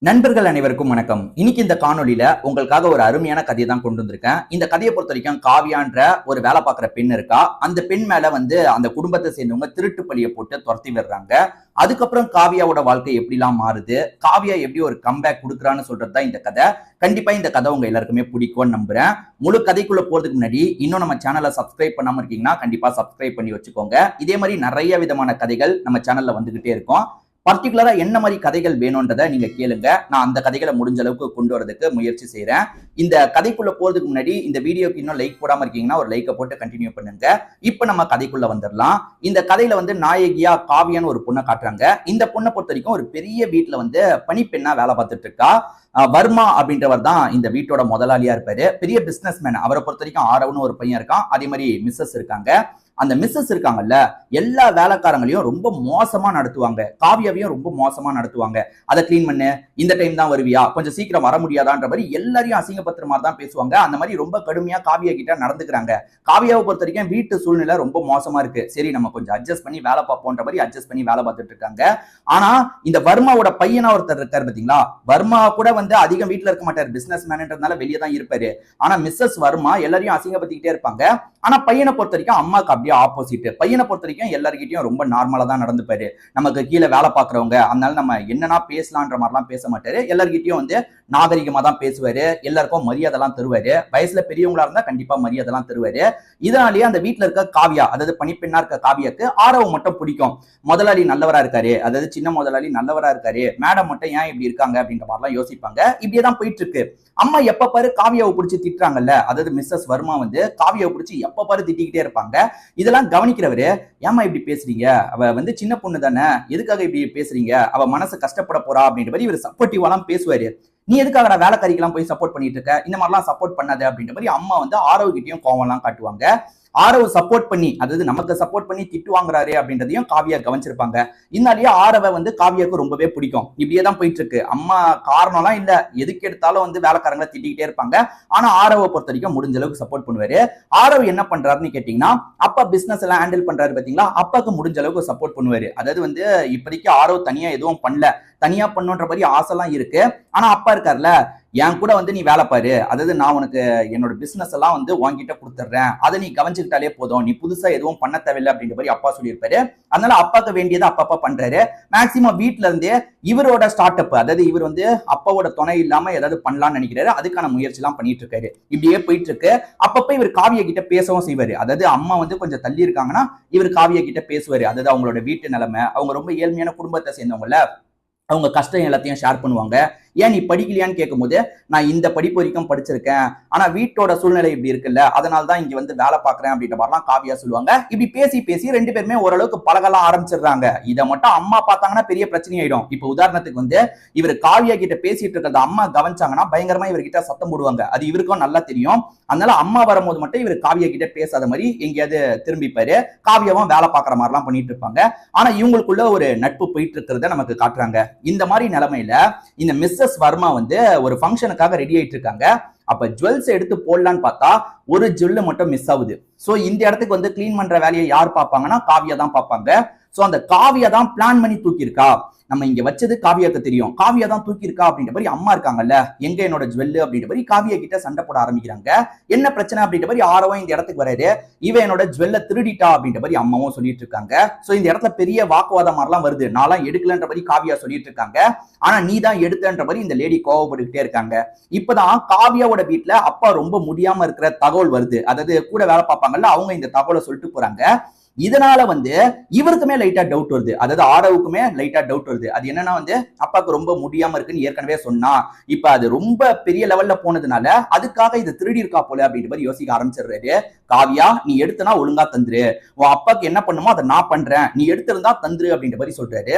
நண்பர்கள் அனைவருக்கும் வணக்கம். இன்னைக்கு இந்த காணொலியில உங்களுக்காக ஒரு அருமையான கதையை தான் கொண்டு வந்திருக்கேன். இந்த கதையை பொறுத்த வரைக்கும் காவியான்ற ஒரு வேலை பார்க்குற பெண் இருக்கா. அந்த பெண் மேல அந்த குடும்பத்தை சேர்ந்தவங்க திருட்டு பழிய போட்டு துரத்தி விடுறாங்க. அதுக்கப்புறம் காவியாவோட வாழ்க்கை எப்படிலாம் மாறுது, காவியா எப்படி ஒரு கம்பேக் கொடுக்குறான்னு சொல்றதுதான் இந்த கதை. கண்டிப்பா இந்த கதை உங்க எல்லாருக்குமே பிடிக்கும்னு நம்புறேன். முழு கதைக்குள்ள போறதுக்கு முன்னாடி இன்னும் நம்ம சேனலை சப்ஸ்கிரைப் பண்ணாம இருக்கீங்கன்னா கண்டிப்பா சப்ஸ்கிரைப் பண்ணி வச்சுக்கோங்க. இதே மாதிரி நிறைய விதமான கதைகள் நம்ம சேனல்ல வந்துகிட்டே இருக்கும். பர்டிகுலரா என்ன மாதிரி கதைகள் வேணும்ன்றதை நீங்க கேளுங்க. நான் அந்த கதைகளை முடிஞ்ச அளவுக்கு கொண்டு வரதுக்கு முயற்சி செய்யறேன். இந்த கதைக்குள்ள போறதுக்கு முன்னாடி இந்த வீடியோக்கு இன்னும் லைக் போடாம இருக்கீங்கன்னா ஒரு லைக்கை போட்டு கண்டினியூ பண்ணுங்க. இப்ப நம்ம கதைக்குள்ள வந்துடலாம். இந்த கதையில நாயகியா காவியான்னு ஒரு பொண்ணை காட்டுறாங்க. இந்த பொண்ணை பொறுத்த வரைக்கும் ஒரு பெரிய வீட்டுல பணிப்பெண்ணா வேலை பார்த்துட்டு இருக்கா. வர்மா அப்படின்றவர் தான் இந்த வீட்டோட முதலாளியா இருப்பாரு. பெரிய பிசினஸ் மேன். அவரை பொறுத்த வரைக்கும் ஆரவ்னு ஒரு பையன் இருக்கான். அதே மாதிரி மிஸ்ஸஸ் இருக்காங்க. அந்த மிஸ்ஸஸ் இருக்காங்கல்ல, எல்லா வேலைக்காரங்களையும் ரொம்ப மோசமா நடத்துவாங்க. காவியாவையும் ரொம்ப மோசமா நடத்துவாங்க. அதை கிளீன் பண்ணு, இந்த டைம் தான் வருவியா, கொஞ்சம் சீக்கிரம் வர முடியாதான்ற மாதிரி எல்லாரையும் அசிங்கப்படுத்துற மாதிரி தான் பேசுவாங்க. அந்த மாதிரி ரொம்ப கடுமையா காவியா கிட்ட நடந்துக்கிறாங்க. காவியாவை பொறுத்த வரைக்கும் வீட்டு சூழ்நிலை ரொம்ப மோசமா இருக்கு. சரி, நம்ம கொஞ்சம் அட்ஜஸ்ட் பண்ணி வேலை பார்ப்போன்ற மாதிரி அட்ஜஸ்ட் பண்ணி வேலை பார்த்துட்டு இருக்காங்க. ஆனா இந்த வர்மாவோட பையனா ஒருத்தர் இருக்காரு பாத்தீங்களா, வர்மா கூட அதிகம் வீட்டுல இருக்க மாட்டார். பிசினஸ் மேனன்றதுனால வெளியே தான் இருப்பாரு. ஆனா மிஸ்ஸஸ் வர்மா எல்லாரையும் அசிங்கப்படுத்திக்கிட்டே இருப்பாங்க. ஆனா பையனை பொறுத்த வரைக்கும் அம்மாக்கு அப்படியே ஆப்போசிட். பையனை பொறுத்த வரைக்கும் எல்லார்கிட்டயும் ரொம்ப நார்மலா தான் நடந்துப்பாரு. நமக்கு கீழே வேலை பார்க்கறவங்க, அதனால நம்ம என்னன்னா பேசலான்ற மாதிரிலாம் பேச மாட்டாரு. எல்லார்கிட்டயும் நாகரிகமா தான் பேசுவாரு. எல்லாருக்கும் மரியாதை எல்லாம் தருவாரு. வயசுல பெரியவங்களா இருந்தா கண்டிப்பா மரியாதை எல்லாம் தருவாரு. இதனாலேயே அந்த வீட்டுல இருக்க காவியா, அதாவது பணிப்பெண்ணா இருக்க காவியாக்கு ஆரவ் மட்டும் பிடிக்கும். முதலாளி நல்லவரா இருக்காரு, அதாவது சின்ன முதலாளி நல்லவரா இருக்காரு, மேடம் மட்டும் ஏன் இப்படி இருக்காங்க அப்படின்ற மாதிரிலாம் யோசிப்பாங்க. இப்படியேதான் போயிட்டு இருக்கு. அம்மா எப்ப பாரு காவியாவை பிடிச்சி திட்டுறாங்கல்ல, அதாவது மிஸ்ஸஸ் வர்மா காவியாவை பிடிச்சி எப்ப பாரு திட்டிக்கிட்டே இருப்பாங்க. இதெல்லாம் கவனிக்கிறவரு, ஏமா இப்படி பேசுறீங்க, அவ சின்ன பொண்ணு தானே, எதுக்காக இப்படி பேசுறீங்க, அவ மனசு கஷ்டப்பட போறா அப்படின்ற மாதிரி இவர் சப்போர்ட்டிவாலாம் பேசுவாரு. நீ எதுக்காக நான் வேலைக்காரிக்கெல்லாம் போய் சப்போர்ட் பண்ணிட்டு இருக்க, இந்த மாதிரிலாம் சப்போர்ட் பண்ணாத அப்படின்ற மாதிரி அம்மா ஆரவ் கிட்டையும் கோவம் எல்லாம் காட்டுவாங்க. ஆரவ் சப்போர்ட் பண்ணி, அதாவது நமக்கு சப்போர்ட் பண்ணி திட்டு வாங்குறாரு அப்படின்றதையும் காவியா கவனிச்சிருப்பாங்க. இதனாலேயே ஆரவ காவியாவுக்கு ரொம்பவே பிடிக்கும். இப்படியே தான் போயிட்டு இருக்கு. அம்மா காரணம்லாம் இல்ல, எதுக்கு எடுத்தாலும் வேலைக்காரங்களை திட்டிக்கிட்டே இருப்பாங்க. ஆனா ஆரவை பொறுத்த வரைக்கும் முடிஞ்ச அளவுக்கு சப்போர்ட் பண்ணுவாரு. ஆரவ் என்ன பண்றாருன்னு கேட்டீங்கன்னா, அப்பா பிசினஸ் எல்லாம் ஹேண்டில் பண்றாரு பாத்தீங்களா, அப்பாக்கு முடிஞ்ச அளவுக்கு சப்போர்ட் பண்ணுவாரு. அதாவது இப்போதைக்கு ஆரவ் தனியா எதுவும் பண்ணல, தனியா பண்ணுன்ற மாதிரி ஆசைலாம் இருக்கு. ஆனா அப்பா இருக்காருல்ல, என் கூட நீ வேலை பாரு, அதாவது நான் உனக்கு என்னோட பிசினஸ் எல்லாம் உன்கிட்ட கொடுத்துட்றேன், அதை நீ கவனிச்சுக்கிட்டாலே போதும், நீ புதுசா எதுவும் பண்ண தேவையில்லை அப்படின்ற மாதிரி அப்பா சொல்லியிருப்பாரு. அதனால அப்பாக்கு வேண்டியதை அப்பா பண்றாரு. மேக்சிமம் வீட்டுல இருந்தே இவரோட ஸ்டார்ட் அப், அதாவது இவர் அப்பாவோட துணை இல்லாம ஏதாவது பண்ணலாம்னு நினைக்கிறாரு. அதுக்கான முயற்சி எல்லாம் பண்ணிட்டு இருக்காரு. இப்படியே போயிட்டு இருக்கு. அப்பப்ப இவர் காவியா கிட்ட பேசவும் செய்வாரு. அதாவது அம்மா கொஞ்சம் தள்ளி இருக்காங்கன்னா இவர் காவியா கிட்ட பேசுவாரு. அதாவது அவங்களோட வீட்டு நிலைமை, அவங்க ரொம்ப ஏழ்மையான குடும்பத்தை சேர்ந்தவங்கள, அவங்க கஷ்டம் எல்லாத்தையும் ஷேர் பண்ணுவாங்க. ஏன் நீ படிக்கலையான்னு கேட்கும்போது, நான் இந்த படிப்பு வரைக்கும் படிச்சிருக்கேன், ஆனா வீட்டோட சூழ்நிலை இப்படி இருக்குல்ல, அதனால தான் இங்க வேலை பார்க்கறேன் அப்படின்ற மாதிரிலாம் காவியா சொல்லுவாங்க. இப்படி பேசி பேசி ரெண்டு பேருமே ஓரளவுக்கு பழகலாம் ஆரம்பிச்சிடுறாங்க. இதை மட்டும் அம்மா பார்த்தாங்கன்னா பெரிய பிரச்சனை ஆயிடும். இப்ப உதாரணத்துக்கு இவர் காவியா கிட்ட பேசிட்டு இருக்கிறத அம்மா கவனிச்சாங்கன்னா பயங்கரமா இவர்கிட்ட சத்தம் போடுவாங்க. அது இவருக்கும் நல்லா தெரியும். அதனால அம்மா வரும்போது மட்டும் இவர் காவியா கிட்ட பேசாத மாதிரி எங்கேயாவது திரும்பிப்பாரு. காவியாவும் வேலை பார்க்கற மாதிரிலாம் பண்ணிட்டு இருப்பாங்க. ஆனா இவங்களுக்குள்ள ஒரு நட்பு போயிட்டு இருக்கிறத நமக்கு காட்டுறாங்க. இந்த மாதிரி நிலைமையில இந்த மிஸ்ஸஸ் வர்மா ஒரு ஃபங்க்ஷனுக்காக ரெடி ஆயிட்டு இருக்காங்க. அப்ப ஜுவல்ஸ் எடுத்து போடலான்னு பார்த்தா ஒரு ஜுவல் மட்டும் மிஸ் ஆகுது. சோ இந்த இடத்துக்கு கிளீன் பண்ற வேலையை யார் பார்ப்பாங்கன்னா காவியா தான் பார்ப்பாங்க. சோ அந்த காவியா தான் பிளான் பண்ணி தூக்கியிருக்கா. நம்ம இங்க வச்சது காவியாக்கு தெரியும், காவியா தான் தூக்கியிருக்கா அப்படின்ற மாதிரி அம்மா இருக்காங்கல்ல, எங்க என்னோட ஜுவல் அப்படின்ற மாதிரி காவியா கிட்ட சண்டை போட ஆரம்பிக்கிறாங்க. என்ன பிரச்சனை அப்படின்ற மாதிரி ஆரவும் இந்த இடத்துக்கு வராரு. இவ என்னோட ஜுவல்ல திருடிட்டா அப்படின்ற மாதிரி அம்மாவும் சொல்லிட்டு இருக்காங்க. சோ இந்த இடத்துல பெரிய வாக்குவாதம் மாதிரிலாம் வருது. நான்லாம் எடுக்கலன்ற மாதிரி காவியா சொல்லிட்டு இருக்காங்க. ஆனா நீ தான் எடுத்தன்ற மாதிரி இந்த லேடி கோவப்பட்டுக்கிட்டே இருக்காங்க. இப்பதான் காவியாவோட வீட்டுல அப்பா ரொம்ப முடியாம இருக்கிற தகவல் வருது. அதாவது கூட வேலை பார்ப்பாங்கல்ல, அவங்க இந்த தகவலை சொல்லிட்டு போறாங்க. இதனால இவருக்குமே லைட்டா டவுட் வருது. அதாவது ஆரவுக்குமே லைட்டா டவுட் வருது. அது என்னன்னா அப்பாவுக்கு ரொம்ப முடியாம இருக்குன்னு ஏற்கனவே சொன்னா, இப்ப அது ரொம்ப பெரிய லெவல்ல போனதுனால அதுக்காக இது திருடி இருக்கா போல அப்படின்ற மாதிரி யோசிக்க ஆரம்பிச்சிடுறாரு. காவியா, நீ எடுத்தனா ஒழுங்கா தந்துரு, உன் அப்பாக்கு என்ன பண்ணுமோ அதை நான் பண்றேன், நீ எடுத்திருந்தா தந்துரு அப்படின்ற மாதிரி சொல்றாரு.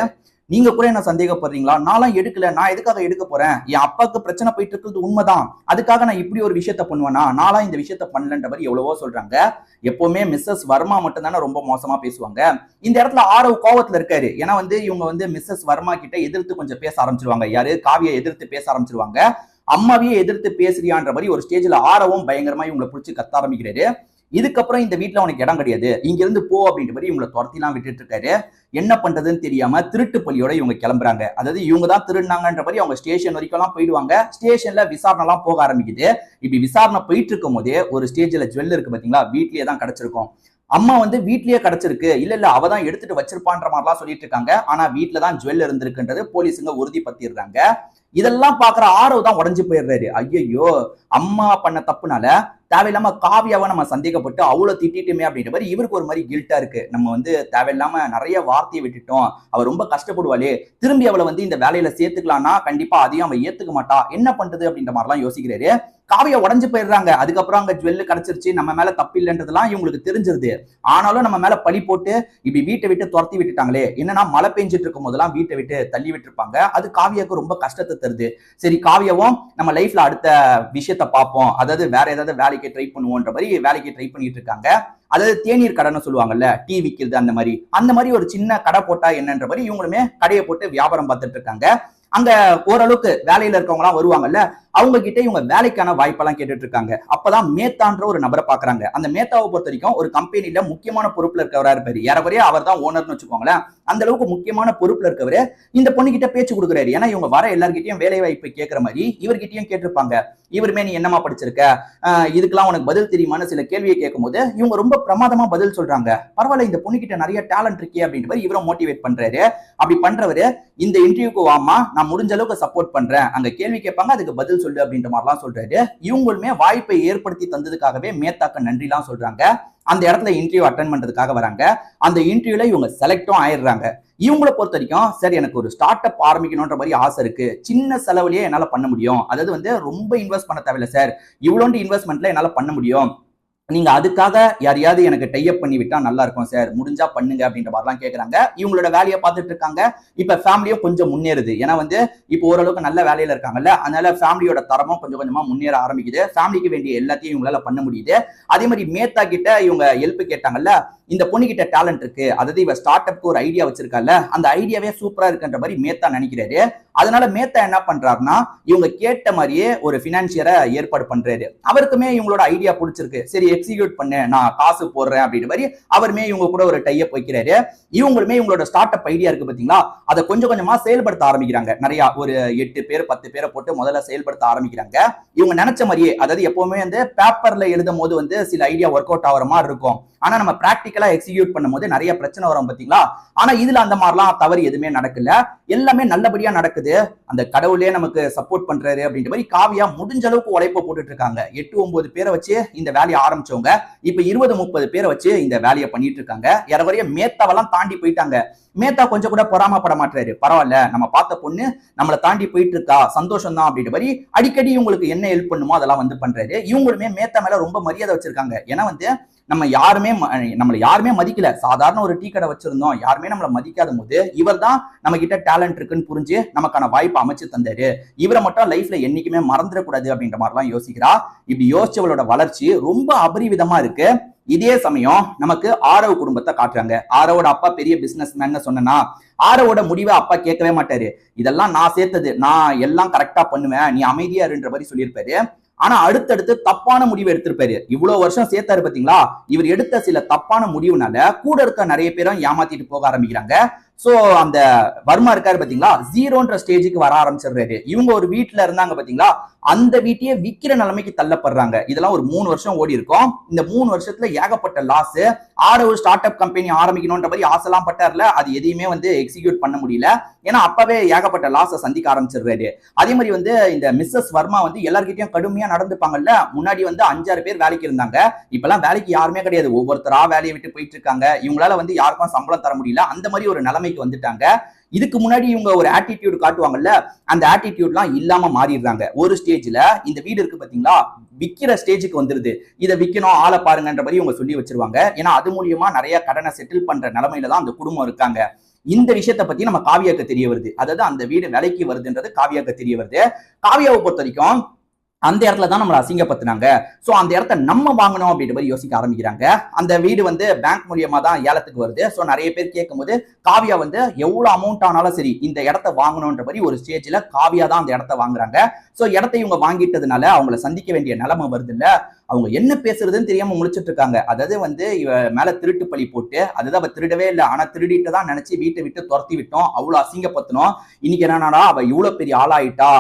நீங்க கூட என்ன சந்தேகப்படுறீங்களா, நான்லாம் எடுக்கல, நான் எதுக்காக எடுக்க போறேன், என் அப்பாவுக்கு பிரச்சனை போயிட்டு இருக்கிறது உண்மைதான், அதுக்காக நான் இப்படி ஒரு விஷயத்த பண்ணுவேனா, நான்லாம் இந்த விஷயத்த பண்ணலன்ற மாதிரி எவ்வளவோ சொல்றாங்க. எப்பவுமே மிஸ்ஸஸ் வர்மா மட்டும் தானே ரொம்ப மோசமா பேசுவாங்க. இந்த இடத்துல ஆரவ் கோவத்துல இருக்காரு. ஏன்னா இவங்க மிஸ்ஸஸ் வர்மா கிட்ட எதிர்த்து கொஞ்சம் பேச ஆரம்பிச்சிருவாங்க. யாரு, காவியை எதிர்த்து பேச ஆரம்பிச்சிருவாங்க. அம்மாவையே எதிர்த்து பேசுறியான்ற மாதிரி ஒரு ஸ்டேஜ்ல ஆரவும் பயங்கரமா இவங்களை பிடிச்சி கத்த ஆரம்பிக்கிறாரு. இதுக்கப்புறம் இந்த வீட்டுல உனக்கு இடம் கிடையாது, இங்க இருந்து போ அப்படின்ற மாதிரி இவங்களை துரத்திலாம் விட்டுட்டு இருக்காரு. என்ன பண்றதுன்னு தெரியாம திருட்டு பலியோட இவங்க கிளம்புறாங்க. அதாவது இவங்க தான் திருடினாங்கன்ற மாதிரி அவங்க ஸ்டேஷன் வரைக்கும் எல்லாம் போயிடுவாங்க. ஸ்டேஷன்ல விசாரணை எல்லாம் போக ஆரம்பிக்குது. இப்படி விசாரணை போயிட்டு இருக்கும் போதே ஒரு ஸ்டேஜ்ல ஜுவல் இருக்கு பாத்தீங்களா, வீட்லயே தான் கிடைச்சிருக்கும். அம்மா வந்து வீட்லயே கிடைச்சிருக்கு, இல்ல அவதான் எடுத்துட்டு வச்சிருப்பான்ற மாதிரிலாம் சொல்லிட்டு இருக்காங்க. ஆனா வீட்டுல தான் ஜுவல் இருந்திருக்குன்றது போலீஸுங்க உறுதிப்படுத்திடுறாங்க. இதெல்லாம் பாக்குற ஆரவ் தான் உடஞ்சு போயிடுறாரு. ஐயோ, அம்மா பண்ண தப்புனால தேவையில்லாம காவியாவை நம்ம சந்தேகப்பட்டு அவ்வளவு திட்டிட்டுமே அப்படின்ற மாதிரி இவருக்கு ஒரு மாதிரி கில்ட்டா இருக்கு. நம்ம வந்து தேவையில்லாம நிறைய வார்த்தையை விட்டுட்டோம், அவ ரொம்ப கஷ்டப்படுவாளே, திரும்பி அவளை வந்து இந்த வேலையில சேர்த்துக்கலாம்னா கண்டிப்பா அதையும் அவ ஏத்துக்க மாட்டா, என்ன பண்றது அப்படின்ற மாதிரிலாம் யோசிக்கிறாரு. காவியா உடஞ்சு போயிடுறாங்க. அதுக்கப்புறம் அங்க ஜுவல் கிடைச்சிருச்சு, நம்ம மேல தப்பு இல்லைன்றதுலாம் இவங்களுக்கு தெரிஞ்சிருது. ஆனாலும் நம்ம மேல பழி போட்டு இப்படி வீட்டை விட்டு துரத்தி விட்டுட்டாங்களே, என்னன்னா மழை பெஞ்சிட்டு இருக்கும் போதெல்லாம் வீட்டை விட்டு தள்ளி விட்டுருப்பாங்க. அது காவியாவுக்கு ரொம்ப கஷ்டத்தை தருது. சரி, காவியாவும் நம்ம லைஃப்ல அடுத்த விஷயத்த பார்ப்போம், அதாவது வேற ஏதாவது வேலைக்கு ட்ரை பண்ணுவோன்ற மாதிரி வேலைக்கு ட்ரை பண்ணிட்டு இருக்காங்க. அதாவது தேநீர் கடைன்னு சொல்லுவாங்கல்ல, டீ விக்கிறது, அந்த மாதிரி ஒரு சின்ன கடை போட்டா என்னன்ற மாதிரி இவங்களுமே கடையை போட்டு வியாபாரம் பார்த்துட்டு இருக்காங்க. அங்க ஓரளவுக்கு வேலையில இருக்கவங்க எல்லாம் வருவாங்கல்ல, அவங்க கிட்ட இவங்க வேலைக்கான வாய்ப்பெல்லாம் கேட்டுட்டு இருக்காங்க. அப்பதான் மேத்தான்ற ஒரு நபரை பாக்குறாங்க. அந்த மேத்தாவை பொறுத்த வரைக்கும் ஒரு கம்பெனில முக்கியமான பொறுப்புல இருக்கவரா இருப்பாரு. ஏறக்குறைய அவர் தான் ஓனர்னு வச்சுக்கோங்களேன். அந்த அளவுக்கு முக்கியமான பொறுப்புல இருக்கவரு இந்த பொண்ணு கிட்ட பேச்சு கொடுக்குறாரு. ஏன்னா இவங்க வர எல்லார்கிட்டயும் வேலை வாய்ப்பு கேட்கிற மாதிரி இவர்கிட்டயும் கேட்டிருப்பாங்க. இவருமே நீ என்னமா படிச்சிருக்க, இதுக்கெல்லாம் உனக்கு பதில் தெரியுமான்னு சில கேள்வியை கேட்கும் போது இவங்க ரொம்ப பிரமாதமா பதில் சொல்றாங்க. பரவாயில்ல, இந்த பொண்ணு கிட்ட நிறைய டேலண்ட் இருக்கே அப்படின்ற மாதிரி இவரும் மோட்டிவேட் பண்றாரு. அப்படி பண்றவரு இந்த இன்டர்வியூக்கு வாமா, நான் முடிஞ்ச அளவுக்கு சப்போர்ட் பண்றேன், அங்க கேள்வி கேட்பாங்க, அதுக்கு பதில் சொல்லு அப்படின்ற மாதிரிலாம் சொல்றாரு. இவங்களுமே வாய்ப்பை ஏற்படுத்தி தந்ததுக்காகவே மேத்தாக்க நன்றிலாம் சொல்றாங்க. அந்த இடத்துல இன்டர்வியூ அட்டென்ட் பண்றதுக்காக வராங்க. அந்த இன்டர்வியூல இவங்க செலக்டும் ஆயிடுறாங்க. இவங்களை பொறுத்த வரைக்கும் சரி, எனக்கு ஒரு ஸ்டார்ட் அப் ஆரம்பிக்கணும்ன்ற மாதிரி ஆசை இருக்கு, சின்ன செலவுலயே என்னால பண்ண முடியும், அதாவது வந்து ரொம்ப இன்வெஸ்ட் பண்ண தேவையில்லை சார், இவ்வளோண்டு இன்வெஸ்ட்மெண்ட்ல என்னால பண்ண முடியும், நீங்க அதுக்காக யாரையாவது எனக்கு டைப் பண்ணி விட்டா நல்லா இருக்கும் சார், முடிஞ்சா பண்ணுங்க அப்படின்ற மாதிரிலாம் கேட்கறாங்க. இவங்களோட வேலையை பார்த்துட்டு இருக்காங்க. இப்ப ஃபேமிலியும் கொஞ்சம் முன்னேறுது. ஏன்னா வந்து இப்போ ஓரளவுக்கு நல்ல வேலையில இருக்காங்கல்ல, அதனால ஃபேமிலியோட தரமும் கொஞ்சம் கொஞ்சமா முன்னேற ஆரம்பிக்குது. ஃபேமிலிக்கு வேண்டிய எல்லாத்தையும் இவங்களால பண்ண முடியுது. அதே மாதிரி மேத்தா கிட்ட இவங்க ஹெல்ப் கேட்டாங்கல்ல, இந்த பொண்ணு கிட்ட டேலண்ட் இருக்கு, அதாவது இவ ஸ்டார்ட் அப்க்கு ஒரு ஐடியா வச்சிருக்கால, அந்த ஐடியாவே சூப்பரா இருக்குன்ற மாதிரி மேத்தா நினைக்கிறாரு. அதனால மேத்தா என்ன பண்றாருன்னா இவங்க கேட்ட மாதிரியே ஒரு பினான்சியரை ஏற்பாடு பண்றாரு. அவருக்குமே இவங்களோட ஐடியா பிடிச்சிருக்கு, சரி எக்ஸிக்யூட் பண்ணு, நான் காசு போடுறேன் அப்படின்ற மாதிரி அவருமே இவங்க கூட ஒரு டைப் வைக்கிறாரு. இவங்களுமே இவங்களோட ஸ்டார்ட் அப் ஐடியா இருக்கு பாத்தீங்களா, அதை கொஞ்சம் கொஞ்சமா செயல்படுத்த ஆரம்பிக்கிறாங்க. நிறைய ஒரு 8 பேர் 10 பேரை போட்டு முதல்ல செயல்படுத்த ஆரம்பிக்கிறாங்க. இவங்க நினைச்ச மாதிரியே, அதாவது எப்பவுமே வந்து பேப்பர்ல எழுதும் போது வந்து சில ஐடியா ஒர்க் அவுட் ஆகிற மாதிரி இருக்கும், ஆனா நம்ம பிராக்டிக்கலா எக்ஸிக்யூட் பண்ணும்போது நிறைய பிரச்சனை வரும் பாத்தீங்களா. ஆனா இதுல அந்த மாதிரிலாம் தவறு எதுவுமே நடக்கல, எல்லாமே நல்லபடியா நடக்குது. அந்த கடவுளே நமக்கு சப்போர்ட் பண்றாரு அப்படின்ற மாதிரி காவியா முடிஞ்ச அளவுக்கு உழைப்ப போட்டுட்டு இருக்காங்க. 8-9 பேரை வச்சு இந்த வேலையை ஆரம்பிச்சவங்க இப்ப 20-30 பேரை வச்சு இந்த வேலையை பண்ணிட்டு இருக்காங்க. ஏறக்குறைய மேத்தாவெல்லாம் தாண்டி போயிட்டாங்க. மேத்தா கொஞ்சம் கூட பொறாமப்பட மாட்டாரு. பரவாயில்ல, நம்ம பார்த்த பொண்ணு நம்மளை தாண்டி போயிட்டு இருக்கா, சந்தோஷம் தான் அப்படின்ற மாதிரி அடிக்கடி இவங்களுக்கு என்ன ஹெல்ப் பண்ணுமோ அதெல்லாம் வந்து பண்றாரு. இவங்களுமே மேத்தா மேல ரொம்ப மரியாதை வச்சிருக்காங்க. ஏன்னா வந்து நம்மளை யாருமே மதிக்கல, சாதாரண ஒரு டீ கடை வச்சிருந்தோம், யாருமே நம்மளை மதிக்காத போது இவர் தான் நம்ம கிட்ட டேலண்ட் இருக்குன்னு புரிஞ்சு நமக்கான வாய்ப்பு அமைச்சு தந்தாரு. இவரை மட்டும் லைஃப்ல என்னைக்குமே மறந்துடக்கூடாது அப்படின்ற மாதிரிலாம் யோசிக்கிறா. இப்படி யோசிச்சவளோட வளர்ச்சி ரொம்ப அபரிவிதமா இருக்கு. இதே சமயம் நமக்கு ஆரவ் குடும்பத்தை காட்டுறாங்க. ஆரவோட அப்பா பெரிய பிசினஸ் மேன் சொன்னா, ஆரவோட முடிவை அப்பா கேட்கவே மாட்டாரு. இதெல்லாம் நான் சேர்த்தது, நான் எல்லாம் கரெக்டா பண்ணுவேன், நீ அமைதியா இருன்ற மாதிரி சொல்லியிருப்பாரு. ஆனா அடுத்தடுத்து தப்பான முடிவு எடுத்திருப்பாரு. இவ்வளவு வருஷம் சேர்த்தாரு பாத்தீங்களா, இவர் எடுத்த சில தப்பான முடிவுனால கூட இருக்க நிறைய பேரும் ஏமாத்திட்டு போக ஆரம்பிக்கிறாங்க. சோ அந்த வர்மா இருக்காரு பாத்தீங்களா, ஜீரோன்ற ஸ்டேஜுக்கு வர ஆரம்பிச்சிடுறாரு. இவங்க ஒரு வீட்டுல இருந்தாங்க பாத்தீங்களா, அந்த வீட்டையே விக்கிற நிலைமைக்கு தள்ளப்படுறாங்க. இதெல்லாம் ஒரு 3 வருஷம் ஓடி இருக்கும். இந்த 3 வருஷத்துல ஏகப்பட்ட லாஸ். ஆரவு ஸ்டார்ட் அப் கம்பெனி ஆரம்பிக்கணும்ன்ற மாதிரி ஆசைலாம் பட்டார்ல, அது எதையுமே வந்து எக்ஸிக்யூட் பண்ண முடியல. ஏன்னா அப்பவே ஏகப்பட்ட லாஸை சந்திக்க ஆரம்பிச்சிடுறாரு. அதே மாதிரி வந்து இந்த மிஸ்ஸஸ் வர்மா வந்து எல்லார்கிட்டயும் கடுமையா நடந்துப்பாங்கல்ல. முன்னாடி வந்து 5-6 பேர் வேலைக்கு இருந்தாங்க, இப்பெல்லாம் வேலைக்கு யாருமே கிடையாது, ஒவ்வொருத்தரா வேலையை விட்டு போயிட்டு இருக்காங்க. இவங்களால வந்து யாருக்கும் சம்பளம் தர முடியல, அந்த மாதிரி ஒரு நிலைமைக்கு வந்துட்டாங்க. இதுக்கு முன்னாடி இவங்க ஒரு ஆட்டிடியூட் காட்டுவாங்கல்ல, அந்த ஆட்டிடியூட்லாம் இல்லாம மாறிடுறாங்க. ஒரு ஸ்டேஜ்ல இந்த வீடு இருக்கு பாத்தீங்களா, விக்கிற ஸ்டேஜுக்கு வந்துருது. இதை விக்கணும், ஆளை பாருங்கன்ற மாதிரி இவங்க சொல்லி வச்சிருவாங்க. ஏன்னா அது மூலியமா நிறைய கடனை செட்டில் பண்ற நிலைமையில தான் அந்த குடும்பம் இருக்காங்க. இந்த விஷயத்தை பத்தி நம்ம காவியாக்கு தெரிய வருது. அதாவது அந்த வீடு விலைக்கு வருதுன்றது காவியாக்கு தெரிய வருது. காவியாவை பொறுத்த வரைக்கும் அந்த இடத்துல தான் நம்மளை அசிங்கப்படுத்தினாங்க, சோ அந்த இடத்த நம்ம வாங்கணும் அப்படின்ற மாதிரி யோசிக்க ஆரம்பிக்கிறாங்க. அந்த வீடு வந்து பேங்க் மூலியமா தான் ஏலத்துக்கு வருது. சோ நிறைய பேர் கேட்கும் போது காவியா வந்து எவ்வளவு அமௌண்ட் ஆனாலும் சரி இந்த இடத்த வாங்கணும்ன்ற மாதிரி ஒரு ஸ்டேஜ்ல காவியா தான் அந்த இடத்த வாங்குறாங்க. சோ இடத்தை இவங்க வாங்கிட்டதுனால அவங்களை சந்திக்க வேண்டிய நிலைமை வருது இல்ல. அவங்க என்ன பேசுறதுன்னு தெரியாம முழிச்சிட்டு இருக்காங்க. அதாவது வந்து இவ மேல திருட்டு பழி போட்டு, அதுதான் அவ திருடவே இல்லை, ஆனா திருடிட்டு தான் நினைச்சு வீட்டை விட்டு துரத்தி விட்டோம், அவ்வளவு அசிங்கப்படுத்தணும். இன்னைக்கு என்னன்னா அவ இவ்வளவு பெரிய ஆளாயிட்டா,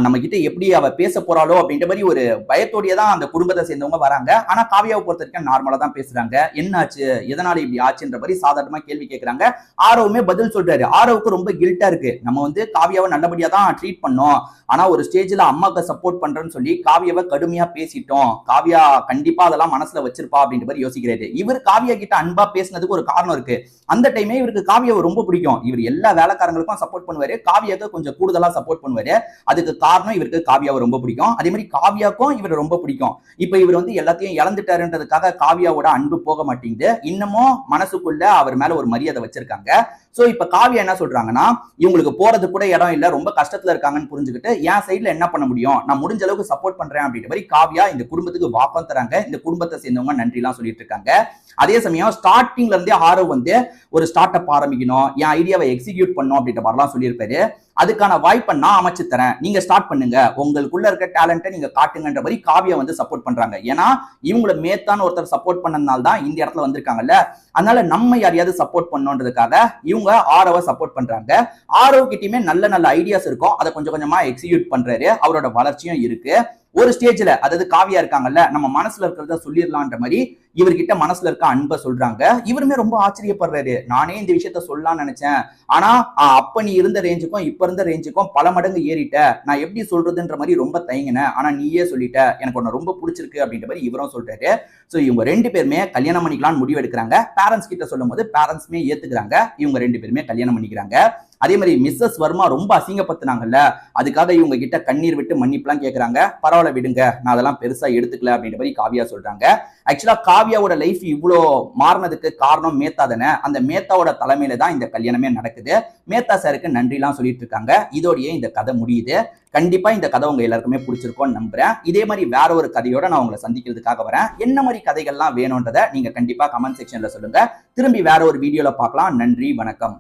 நம்ம கிட்ட எப்படி அவ பேச போறாளோ அப்படின்ற மாதிரி ஒரு பயத்தோடயே தான் அந்த குடும்பத்தை சேர்ந்தவங்க வராங்க. ஆனா காவியாவை பொறுத்த வரைக்கும் நார்மலா தான் பேசுறாங்க. என்னாச்சு, எதனால இப்படி ஆச்சுன்ற மாதிரி சாதாரணமா கேள்வி கேட்கறாங்க. ஆரவுமே பதில் சொல்றாரு. ஆரவுக்கு ரொம்ப கில்ட்டா இருக்கு. நம்ம வந்து காவியாவை நல்லபடியா தான் ட்ரீட் பண்ணோம், ஆனா ஒரு ஸ்டேஜ்ல அம்மாக்கு சப்போர்ட் பண்றேன்னு சொல்லி காவியாவை கடுமையா பேசிட்டோம், காவியா கண்டிப்பா அதெல்லாம் மனசுல வச்சிருப்பா அப்படின்ற மாதிரி யோசிக்கிறாரு. இவர் காவியா கிட்ட அன்பா பேசினதுக்கு ஒரு காரணம் இருக்கு. அந்த டைமே இவருக்கு காவியாவை ரொம்ப பிடிக்கும். இவர் எல்லா வேலைக்காரங்களுக்கும் சப்போர்ட் பண்ணுவாரு, காவியாவுக்கு கொஞ்சம் கூடுதலா சப்போர்ட் பண்ணுவாரு. அதுக்கு காரணம் இவருக்கு காவியாவை ரொம்ப பிடிக்கும். அதே மாதிரி காவியாவுக்கும் இவர் ரொம்ப பிடிக்கும். இப்ப இவர் வந்து எல்லாத்தையும் இழந்துட்டாருன்றதுக்காக காவியாவோட அன்பு போக மாட்டேங்குது. இன்னமும் மனசுக்குள்ள அவர் மேல ஒரு மரியாதை வச்சிருக்காங்க. சோ இப்ப காவியா என்ன சொல்றாங்கன்னா, இவங்களுக்கு போறது கூட இடம் இல்ல, ரொம்ப கஷ்டத்துல இருக்காங்கன்னு புரிஞ்சுக்கிட்டு என் சைட்ல என்ன பண்ண முடியும், நான் முடிஞ்ச அளவுக்கு சப்போர்ட் பண்றேன் அப்படின்ற மாதிரி காவியா இந்த குடும்பத்துக்கு வாக்கம் தராங்க. இந்த குடும்பத்தை சேர்ந்தவங்க நன்றி எல்லாம் சொல்லிட்டு இருக்காங்க. அதே சமயம் ஸ்டார்டிங்ல இருந்தே ஆரவ் வந்து ஒரு ஸ்டார்ட் அப் ஆரம்பிக்கணும், என் ஐடியாவை எக்ஸிக்யூட் பண்ணும் அப்படின்ற மாதிரிலாம் சொல்லியிருப்பாரு. அதுக்கான வாய்ப்பை நான் அமைச்சு தரேன், நீங்க ஸ்டார்ட் பண்ணுங்க, உங்களுக்குள்ள இருக்க டேலண்ட்டை நீங்க காட்டுங்கன்ற மாதிரி காவியா வந்து சப்போர்ட் பண்றாங்க. ஏன்னா இவங்கள மேத்தான ஒருத்தர் சப்போர்ட் பண்ணதுனால தான் இந்த இடத்துல வந்திருக்காங்கல்ல, அதனால நம்ம யாரையாவது சப்போர்ட் பண்ணணுன்றதுக்காக இவங்க ஆரவ சப்போர்ட் பண்றாங்க. ஆரவ் கிட்டயுமே நல்ல நல்ல ஐடியாஸ் இருக்கும், அதை கொஞ்சம் கொஞ்சமா எக்ஸிக்யூட் பண்றாரு. அவரோட வளர்ச்சியும் இருக்கு. ஒரு ஸ்டேஜ்ல, அதாவது காவியா இருக்காங்கல்ல, நம்ம மனசுல இருக்கிறத சொல்லிடலான்ற மாதிரி இவர்கிட்ட மனசுல இருக்க அன்பை சொல்றாங்க. இவருமே ரொம்ப ஆச்சரியப்படுறாரு. நானே இந்த விஷயத்த சொல்லலாம்னு நினைச்சேன், ஆனா அப்ப நீ இருந்த ரேஞ்சுக்கும் இப்ப இருந்த ரேஞ்சுக்கும் பல மடங்கு ஏறிட்ட, நான் எப்படி சொல்றதுன்ற மாதிரி ரொம்ப தயங்கினேன், ஆனா நீயே சொல்லிட்ட, எனக்கு ஒன்னு ரொம்ப பிடிச்சிருக்கு அப்படின்ற மாதிரி இவரும் சொல்றாரு. சோ இவங்க ரெண்டு பேருமே கல்யாணம் பண்ணிக்கலாம்னு முடிவு எடுக்கிறாங்க. பேரண்ட்ஸ் கிட்ட சொல்லும் போது பேரண்ட்ஸ்மே ஏத்துக்கிறாங்க. இவங்க ரெண்டு பேருமே கல்யாணம் பண்ணிக்கிறாங்க. அதே மாதிரி மிஸ்ஸஸ் வர்மா ரொம்ப அசிங்கப்படுத்தினாங்கல்ல, அதுக்காக இவங்க கிட்ட கண்ணீர் விட்டு மன்னிப்புலாம் கேட்கறாங்க. பரவாயில்ல விடுங்க, நான் அதெல்லாம் பெருசா எடுத்துக்கல அப்படின்ற மாதிரி காவியா சொல்றாங்க. ஆக்சுவலா காவியாவோட லைஃப் இவ்வளோ மாறினதுக்கு காரணம் மேத்தா தானே. அந்த மேத்தாவோட தலைமையில தான் இந்த கல்யாணமே நடக்குது. மேத்தா சாருக்கு நன்றிலாம் சொல்லிட்டு இருக்காங்க. இதோடயே இந்த கதை முடியுது. கண்டிப்பா இந்த கதை உங்க எல்லாருக்குமே பிடிச்சிருக்கும்னு நம்புறேன். இதே மாதிரி வேற ஒரு கதையோட நான் உங்களை சந்திக்கிறதுக்காக வரேன். என்ன மாதிரி கதைகள்லாம் வேணும்ன்றதை நீங்க கண்டிப்பா கமெண்ட் செக்ஷன்ல சொல்லுங்க. திரும்பி வேற ஒரு வீடியோல பார்க்கலாம். நன்றி, வணக்கம்.